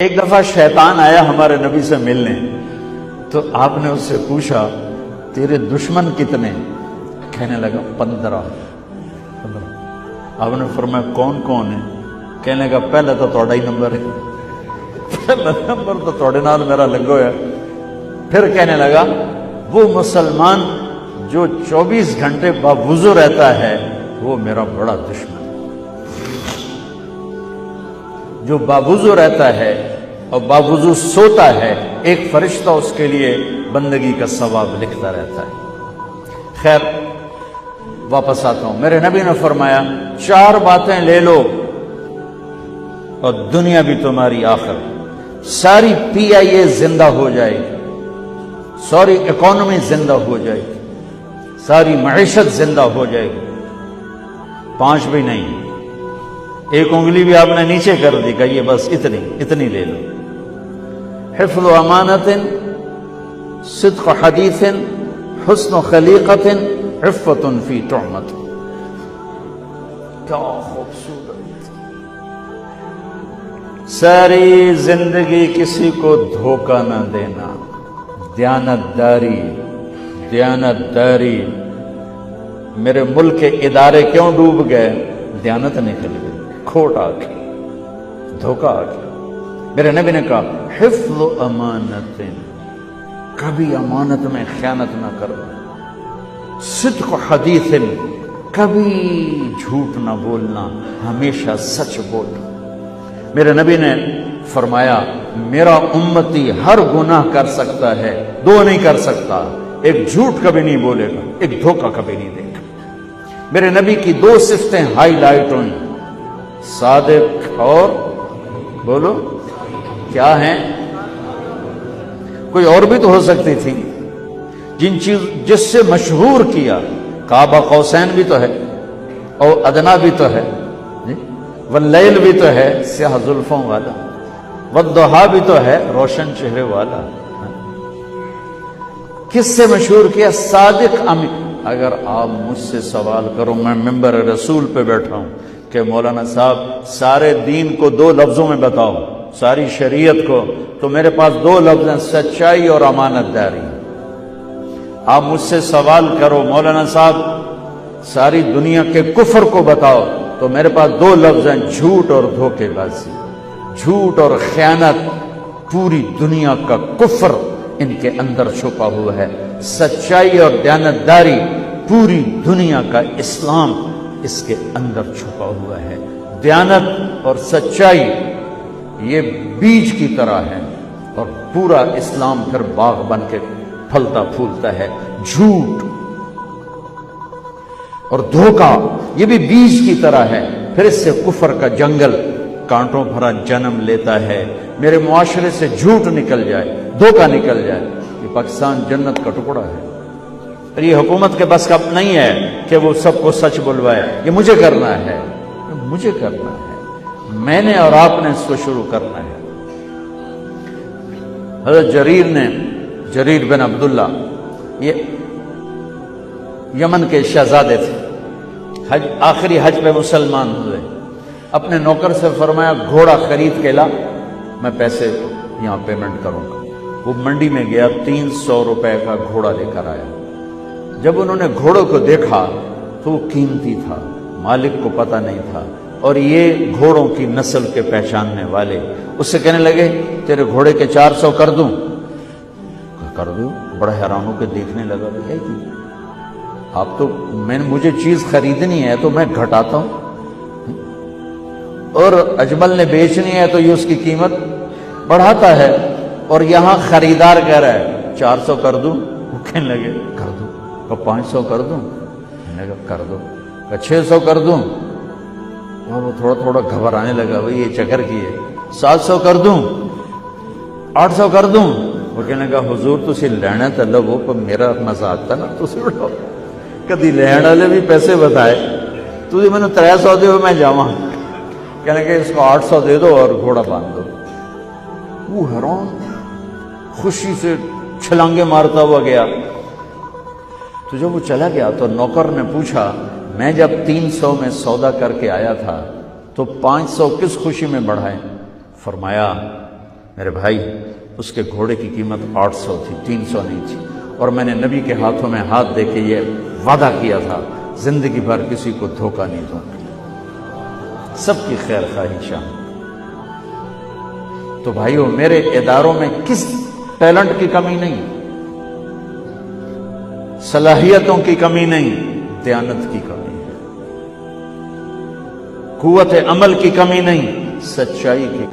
ایک دفعہ شیطان آیا ہمارے نبی سے ملنے، تو آپ نے اس سے پوچھا تیرے دشمن کتنے؟ کہنے لگا 15۔ آپ نے فرمایا کون کون ہے؟ کہنے لگا پہلا تو تھوڑا ہی نمبر ہے، پہلا نمبر تو تھوڑے نال میرا لگو ہے۔ پھر کہنے لگا وہ مسلمان جو 24 گھنٹے باوضو رہتا ہے وہ میرا بڑا دشمن، جو باوضو رہتا ہے اور باوضو سوتا ہے، ایک فرشتہ اس کے لیے بندگی کا ثواب لکھتا رہتا ہے۔ خیر واپس آتا ہوں، میرے نبی نے فرمایا 4 باتیں لے لو اور دنیا بھی تمہاری آخر، ساری PIA زندہ ہو جائے گی، ساری اکانومی زندہ ہو جائے گی، ساری معیشت زندہ ہو جائے گی۔ 5 بھی نہیں، ایک انگلی بھی آپ نے نیچے کر دی، کہیے بس اتنی لے لو۔ حفظ امانت، صدق حدیث، حسن خلیقت، عفت فی طعمت۔ کیا خوبصورت! ساری زندگی کسی کو دھوکہ نہ دینا، دیانت داری۔ میرے ملک کے ادارے کیوں ڈوب گئے؟ دیانت نکل گئی، کھوٹ آ گئی، دھوکہ آ گیا۔ میرے نبی نے کہا حفظ امانت، کبھی امانت میں خیانت نہ کرنا، صدق حدیث، کبھی جھوٹ نہ بولنا، ہمیشہ سچ بولنا۔ میرے نبی نے فرمایا میرا امتی ہر گناہ کر سکتا ہے، 2 نہیں کر سکتا، ایک جھوٹ کبھی نہیں بولے گا، ایک دھوکہ کبھی نہیں دے گا۔ میرے نبی کی 2 صفتیں ہائی لائٹ ہوئیں، صادق اور بولو کیا ہیں؟ کوئی اور بھی تو ہو سکتی تھی، جس سے مشہور کیا، کعبہ قوسین بھی تو ہے، اور ادنا بھی تو ہے، واللیل بھی تو ہے سیاہ زلفوں والا، والضحیٰ بھی تو ہے روشن چہرے والا۔ کس سے مشہور کیا؟ صادق امین۔ اگر آپ مجھ سے سوال کرو، میں ممبر رسول پہ بیٹھا ہوں کہ مولانا صاحب سارے دین کو 2 لفظوں میں بتاؤ، ساری شریعت کو، تو میرے پاس 2 لفظ ہیں، سچائی اور امانت داری۔ آپ مجھ سے سوال کرو مولانا صاحب ساری دنیا کے کفر کو بتاؤ، تو میرے پاس 2 لفظ ہیں، جھوٹ اور دھوکے بازی۔ جھوٹ اور خیانت، پوری دنیا کا کفر ان کے اندر چھپا ہوا ہے، سچائی اور دیانتداری، پوری دنیا کا اسلام اس کے اندر چھپا ہوا ہے۔ دیانت اور سچائی یہ بیج کی طرح ہے، اور پورا اسلام پھر باغ بن کے پھلتا پھولتا ہے۔ جھوٹ اور دھوکہ یہ بھی بیج کی طرح ہے، پھر اس سے کفر کا جنگل کانٹوں بھرا جنم لیتا ہے۔ میرے معاشرے سے جھوٹ نکل جائے، دھوکہ نکل جائے، یہ پاکستان جنت کا ٹکڑا ہے۔ اور یہ حکومت کے بس کا نہیں ہے کہ وہ سب کو سچ بلوائے، یہ مجھے کرنا ہے، مجھے کرنا ہے، میں نے اور آپ نے اس کو شروع کرنا ہے۔ حضرت جریر بن عبداللہ یہ یمن کے شہزادے تھے، آخری حج پہ مسلمان ہوئے۔ اپنے نوکر سے فرمایا گھوڑا خرید کے لا، میں پیسے یہاں پیمنٹ کروں گا۔ وہ منڈی میں گیا، 300 روپے کا گھوڑا لے کر آیا۔ جب انہوں نے گھوڑوں کو دیکھا تو وہ قیمتی تھا، مالک کو پتہ نہیں تھا، اور یہ گھوڑوں کی نسل کے پہچاننے والے اس سے کہنے لگے تیرے گھوڑے کے 400 کر دوں؟ کر دو۔ بڑا حیران ہو کے دیکھنے لگا، بھائی کہ آپ تو مجھے چیز خریدنی ہے تو میں گھٹاتا ہوں، اور اجمل نے بیچنی ہے تو یہ اس کی قیمت بڑھاتا ہے، اور یہاں خریدار کہہ رہا ہے 400 کر دوں؟ وہ کہنے لگے کر دو۔ 500 کر دوں؟ کہنے لگا کر دو۔ 600 کر دوں؟ وہ تھوڑا تھوڑا گھبرانے لگا، بھائی یہ چکر کی ہے۔ 700 کر دوں؟ 800 کر دوں؟ وہ کہنے لگا حضور تسی لینا تو لو، پر میرا مزہ آتا نا تسی اڑاؤ، کدی لین والے بھی پیسے بتائے، تسی میں نے 300 دے میں جاواں، کہنے کہ اس کو 800 دے دو اور گھوڑا باندھ دو۔ وہ حیران خوشی سے چھلانگے مارتا ہوا گیا۔ تو جب وہ چلا گیا تو نوکر نے پوچھا میں جب 300 میں سودا کر کے آیا تھا تو 500 کس خوشی میں بڑھائے؟ فرمایا میرے بھائی اس کے گھوڑے کی قیمت 800 تھی، 300 نہیں تھی، اور میں نے نبی کے ہاتھوں میں ہاتھ دے کے یہ وعدہ کیا تھا زندگی بھر کسی کو دھوکہ نہیں دوں گا، سب کی خیر خواہی چاہوں۔ تو بھائیو میرے اداروں میں کس ٹیلنٹ کی کمی نہیں، صلاحیتوں کی کمی نہیں، دیانت کی کمی ہے، قوت عمل کی کمی نہیں، سچائی کی